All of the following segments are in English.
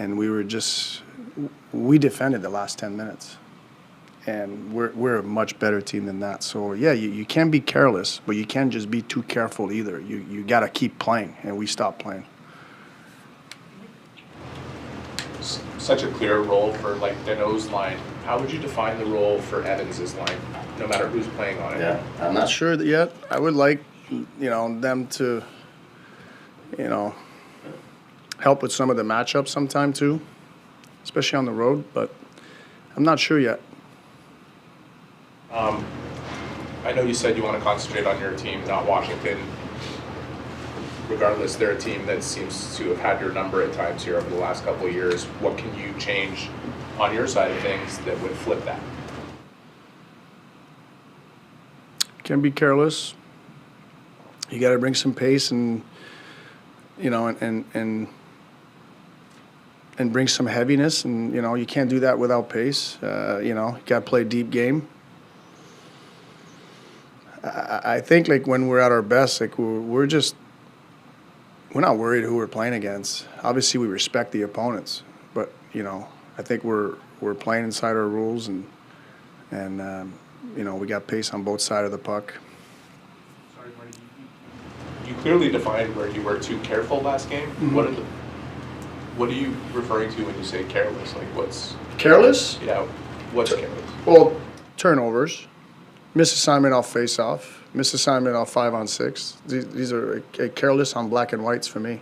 and we defended the last 10 minutes. And we're a much better team than that. So, yeah, you can be careless, but you can't just be too careful either. You got to keep playing, and we stopped playing. Such a clear role for, like, Danault's line. How would you define the role for Evans' line, no matter who's playing on it? Yeah, I'm not sure yet. I would like, them to, help with some of the matchups sometime too, especially on the road, but I'm not sure yet. I know you said you want to concentrate on your team, not Washington. Regardless, they're a team that seems to have had your number at times here over the last couple of years. What can you change on your side of things that would flip that? Can't be careless. You got to bring some pace and, and bring some heaviness. And, you can't do that without pace. You got to play deep game. I think, like, when we're at our best, like, we're not worried who we're playing against. Obviously, we respect the opponents, but I think we're playing inside our rules, and we got pace on both sides of the puck. Sorry, Marty, you clearly defined where you were too careful last game. Mm-hmm. What are you referring to when you say careless? Like, what's careless? Yeah, what's careless? Well, turnovers. Miss assignment off face-off, miss assignment off 5-on-6. These are careless on black and whites for me.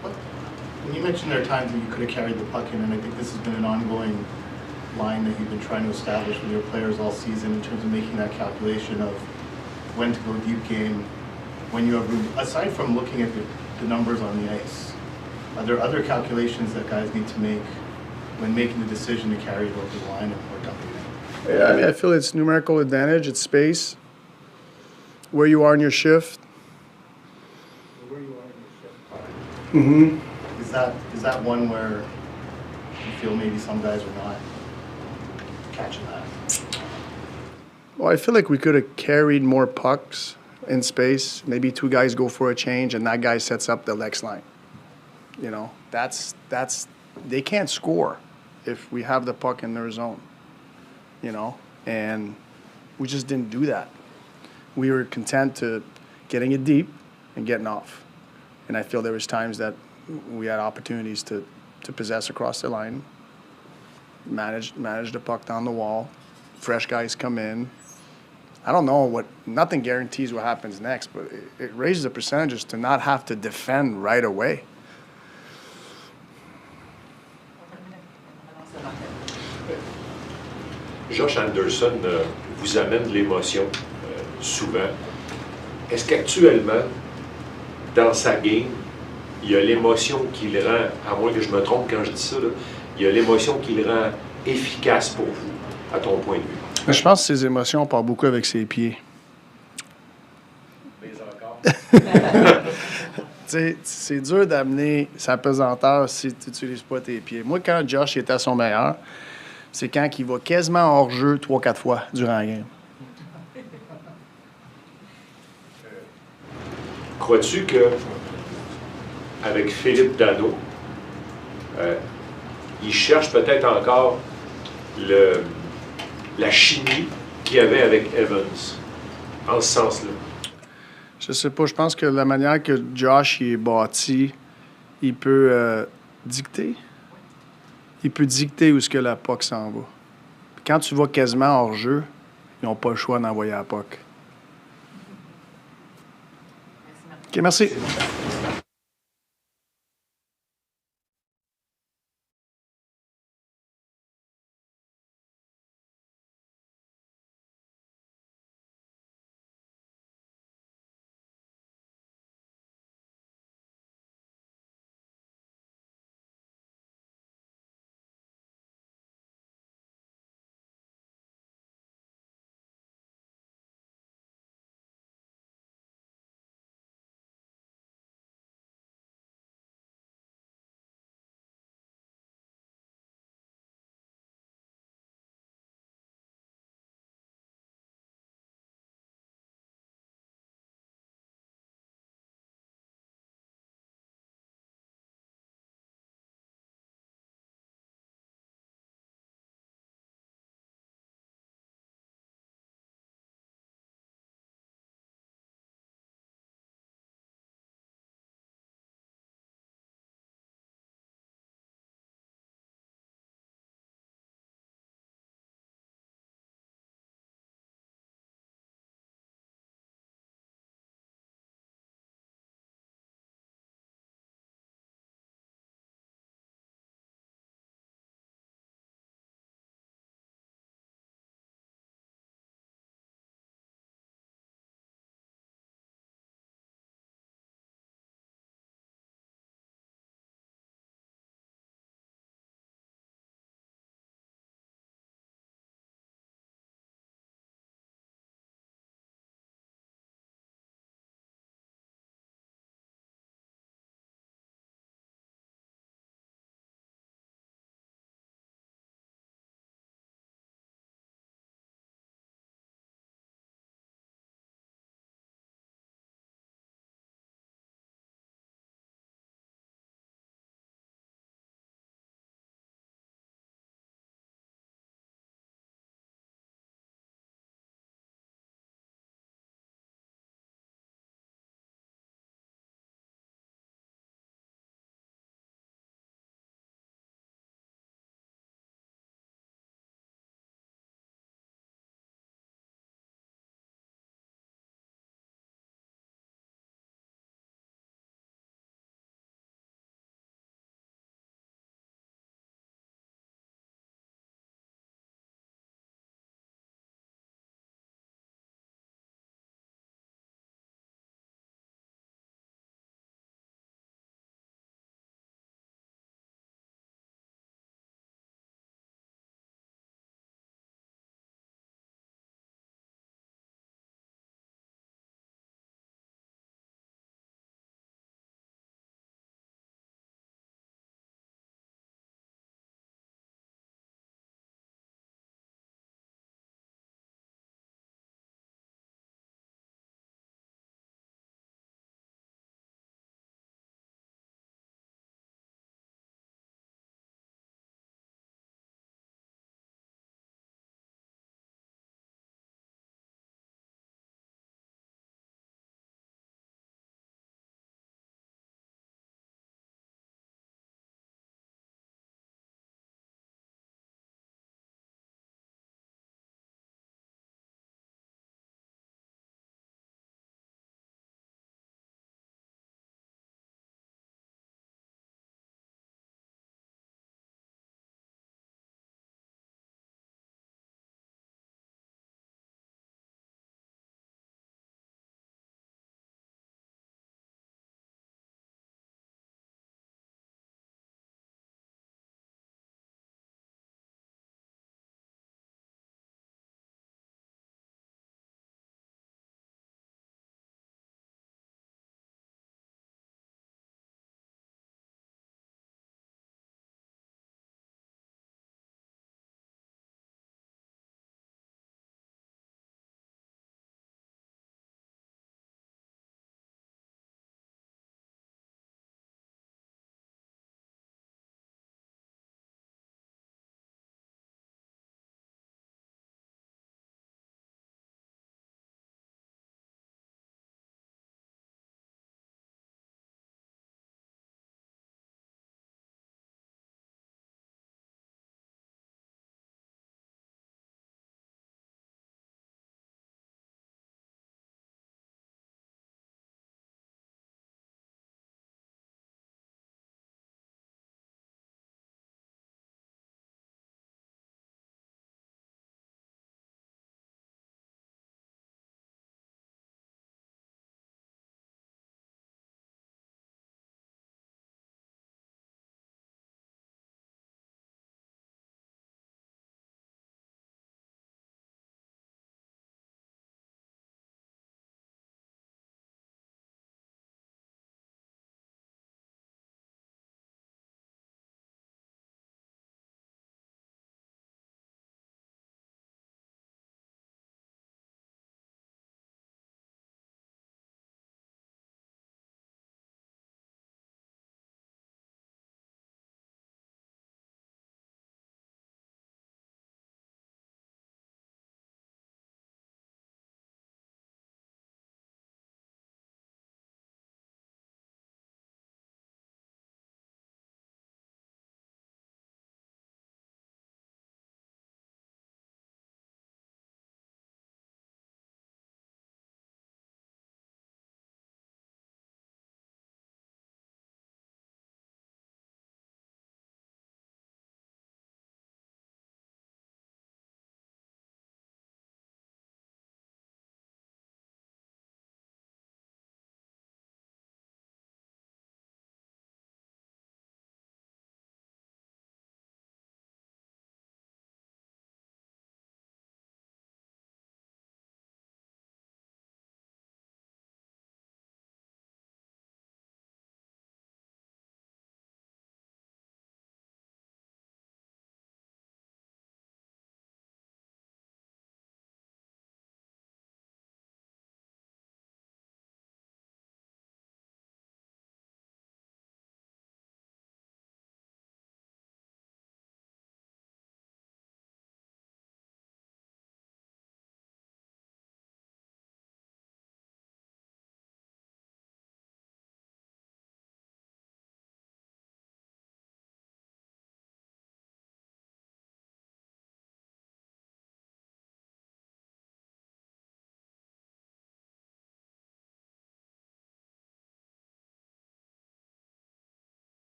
When you mentioned there are times that you could have carried the puck in, and I think this has been an ongoing line that you've been trying to establish with your players all season in terms of making that calculation of when to go deep game, when you have room. Aside from looking at the numbers on the ice, are there other calculations that guys need to make when making the decision to carry it over the line or dumping it? Yeah, I feel it's numerical advantage, it's space, where you are in your shift. Where you are in your shift. Mm-hmm. Is that one where you feel maybe some guys are not catching that? Well, I feel like we could have carried more pucks in space. Maybe two guys go for a change, and that guy sets up the next line. That's they can't score if we have the puck in their zone, and we just didn't do that. We were content to getting it deep and getting off. And I feel there was times that we had opportunities to possess across the line, manage the puck down the wall, fresh guys come in. I don't know nothing guarantees what happens next, but it raises the percentages to not have to defend right away. Josh Anderson vous amène de l'émotion souvent. Est-ce qu'actuellement, dans sa game, il y a l'émotion qui le rend, à moins que je me trompe quand je dis ça, là, il y a l'émotion qui le rend efficace pour vous, à ton point de vue? Je pense que ses émotions partent beaucoup avec ses pieds. Mais encore. C'est dur d'amener sa pesanteur si tu n'utilises pas tes pieds. Moi, quand Josh était à son meilleur, c'est quand il va quasiment hors-jeu 3-4 fois durant la game. Crois-tu que avec Philippe Danault, il cherche peut-être encore la chimie qu'il y avait avec Evans, en ce sens-là? Je sais pas. Je pense que la manière que Josh est bâti, il peut dicter. Il peut dicter où est-ce que la puck s'en va. Puis quand tu vas quasiment hors-jeu, ils n'ont pas le choix d'envoyer la puck. OK, merci.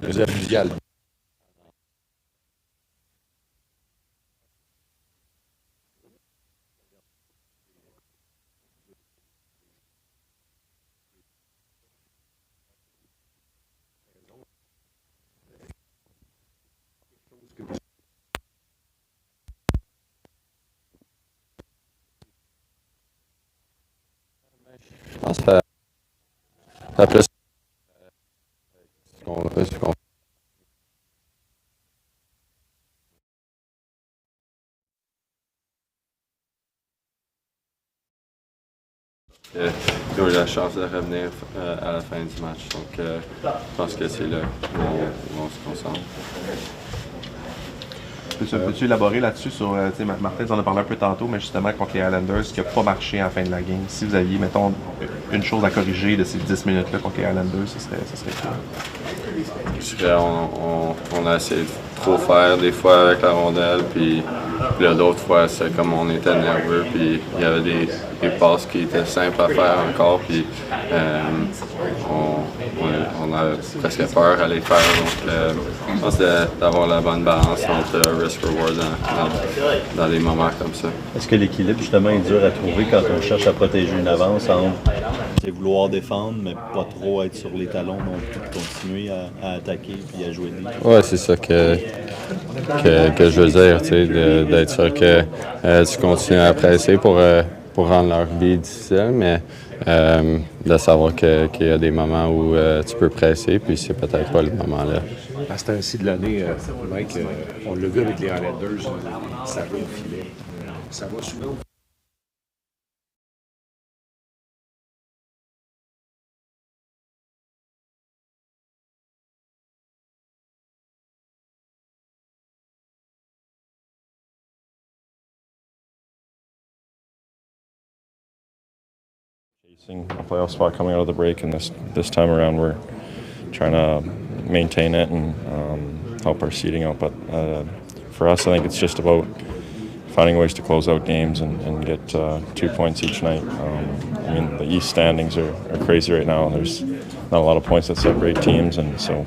Deuxième mondial. Je pense que ça plus ce qu'on ils ont eu la chance de revenir à la fin du match. Donc, je pense que c'est là où on se concentre. Peux-tu élaborer là-dessus sur, Martin, tu en as parlé un peu tantôt, mais justement contre les Islanders, qui n'a pas marché en fin de la game. Si vous aviez, mettons, une chose à corriger de ces 10 minutes-là contre les Islanders, ce serait quoi? Je dirais, on a essayé de trop faire des fois avec la rondelle, puis là, d'autres fois, c'est comme on était nerveux, puis il y avait des passes qui étaient simples à faire encore, puis on a presque peur à les faire. Donc, je pense d'avoir la bonne balance entre risk-reward dans des moments comme ça. Est-ce que l'équilibre, justement, est dur à trouver quand on cherche à protéger une avance entre vouloir défendre, mais pas trop être sur les talons non plus, puis continuer à attaquer puis à jouer libre? Oui, c'est ça que je veux dire, tu sais, d'être sûr que tu continues à presser pour rendre leur vie difficile, mais de savoir qu'il y a des moments où tu peux presser, puis c'est peut-être pas le moment-là. À ce temps-ci de l'année, Mike, on l'a vu avec les Highlanders, ça va au filet. Ça va souvent. Chasing a playoff spot coming out of the break, and this time around we're trying to maintain it and help our seeding out. But for us, I think it's just about finding ways to close out games and get 2 points each night. I mean, the East standings are crazy right now. There's not a lot of points that separate teams, and so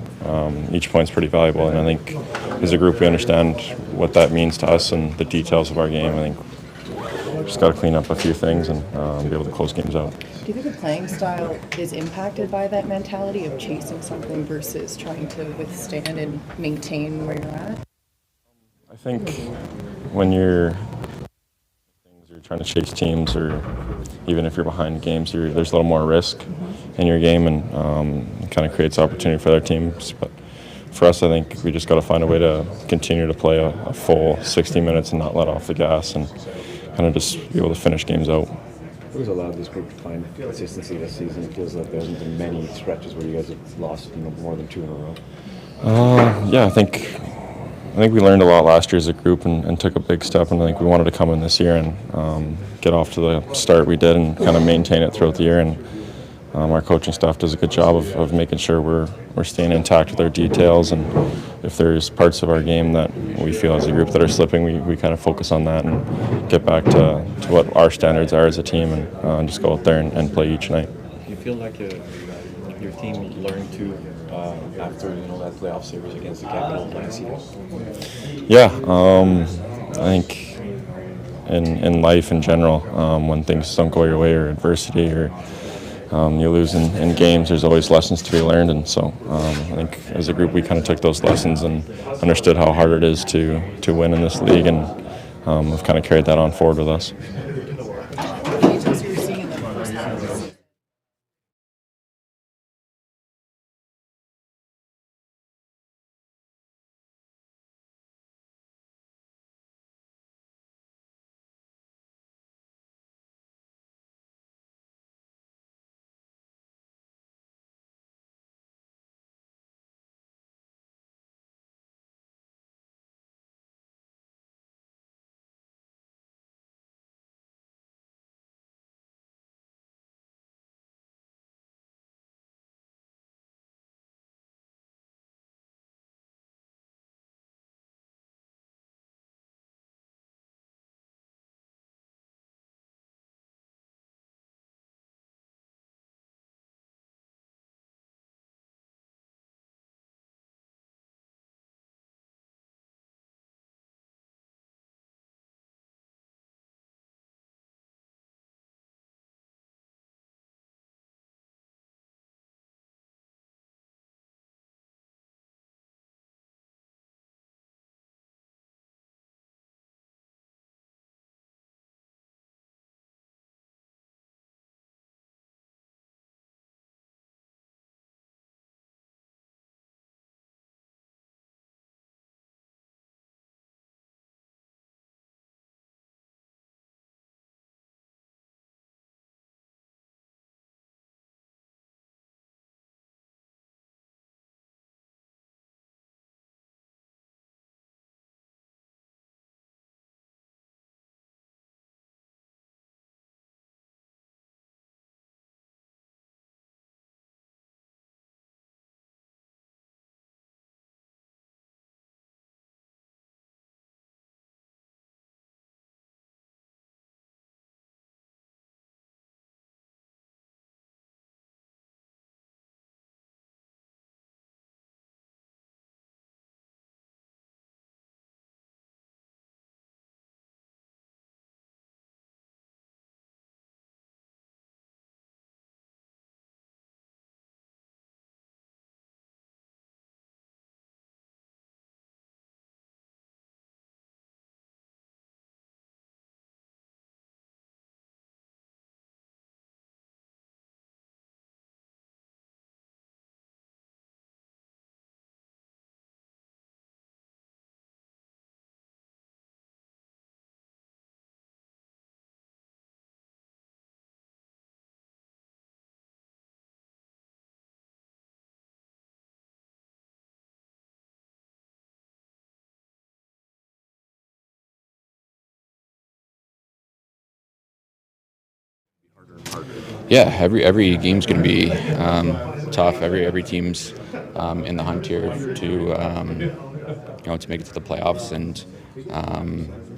each point's pretty valuable. And I think as a group we understand what that means to us and the details of our game. I think we just got to clean up a few things and be able to close games out. Do you think the playing style is impacted by that mentality of chasing something versus trying to withstand and maintain where you're at? I think when you're trying to chase teams, or even if you're behind games, there's a little more risk in your game, and it kind of creates opportunity for other teams. But for us, I think we just got to find a way to continue to play a full 60 minutes and not let off the gas, and kind of just be able to finish games out. What has allowed this group to find consistency this season? It feels like there hasn't been many stretches where you guys have lost more than 2 in a row. Yeah, I think we learned a lot last year as a group and took a big step, and I think we wanted to come in this year and get off to the start we did and kind of maintain it throughout the year. And our coaching staff does a good job of making sure we're staying intact with our details, and if there's parts of our game that we feel as a group that are slipping, we kind of focus on that and get back to what our standards are as a team, and just go out there and play each night. Do you feel like your team learned to after that playoff series against the Capitals last year? Yeah, I think in life in general, when things don't go your way or adversity or you lose in games, there's always lessons to be learned, and so I think as a group we kind of took those lessons and understood how hard it is to win in this league, and have kind of carried that on forward with us. Yeah, every game's going to be tough. Every team's in the hunt here to to make it to the playoffs, and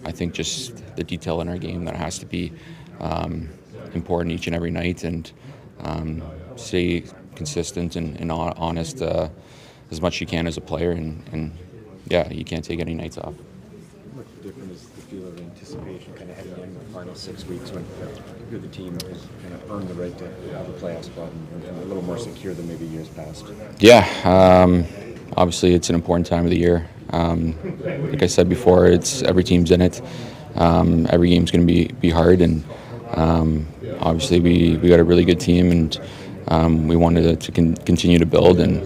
I think just the detail in our game that has to be important each and every night, and stay consistent and honest as much as you can as a player, and yeah, you can't take any nights off. How much different is the feel of anticipation kind of heading into the final 6 weeks when you're the team that has kind of earned the right to have a playoff spot and a little more secure than maybe years past? Yeah, obviously it's an important time of the year. Like I said before, it's every team's in it. Every game's going to be hard, and obviously we got a really good team, and we wanted to continue to build, and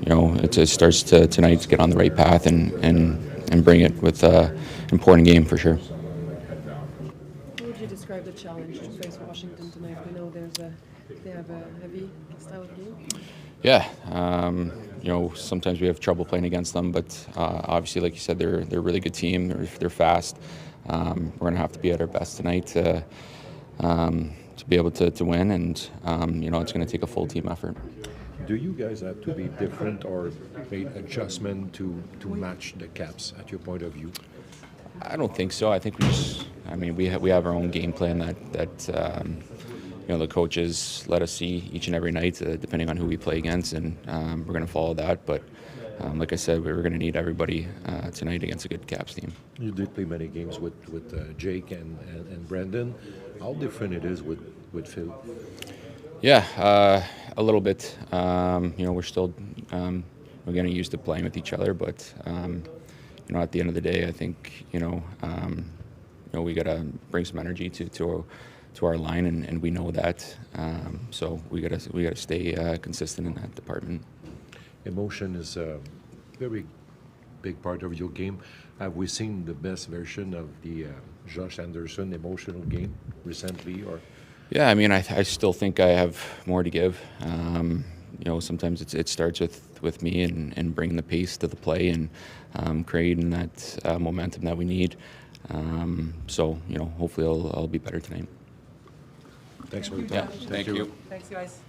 it starts tonight to get on the right path and bring it with an important game for sure. How would you describe the challenge to face Washington tonight? We know they have a heavy style of game. Yeah, sometimes we have trouble playing against them, but obviously, like you said, they're a really good team. They're fast. We're going to have to be at our best tonight to be able to win, and it's going to take a full team effort. Do you guys have to be different or make adjustment to match the Caps at your point of view? I don't think so. I think we have our own game plan that the coaches let us see each and every night, depending on who we play against, and we're going to follow that. But like I said, we're going to need everybody tonight against a good Caps team. You did play many games with Jake and Brandon. How different it is with Phil? Yeah, a little bit. We're still we're getting used to playing with each other, but at the end of the day, I think we got to bring some energy to our line, and we know that. So we got to stay consistent in that department. Emotion is a very big part of your game. Have we seen the best version of the Josh Anderson emotional game recently, or? Yeah, I still think I have more to give. Sometimes it starts with me and bringing the pace to the play and creating that momentum that we need. So hopefully I'll be better tonight. Thanks for your Yeah, time. thank you. Thanks, guys.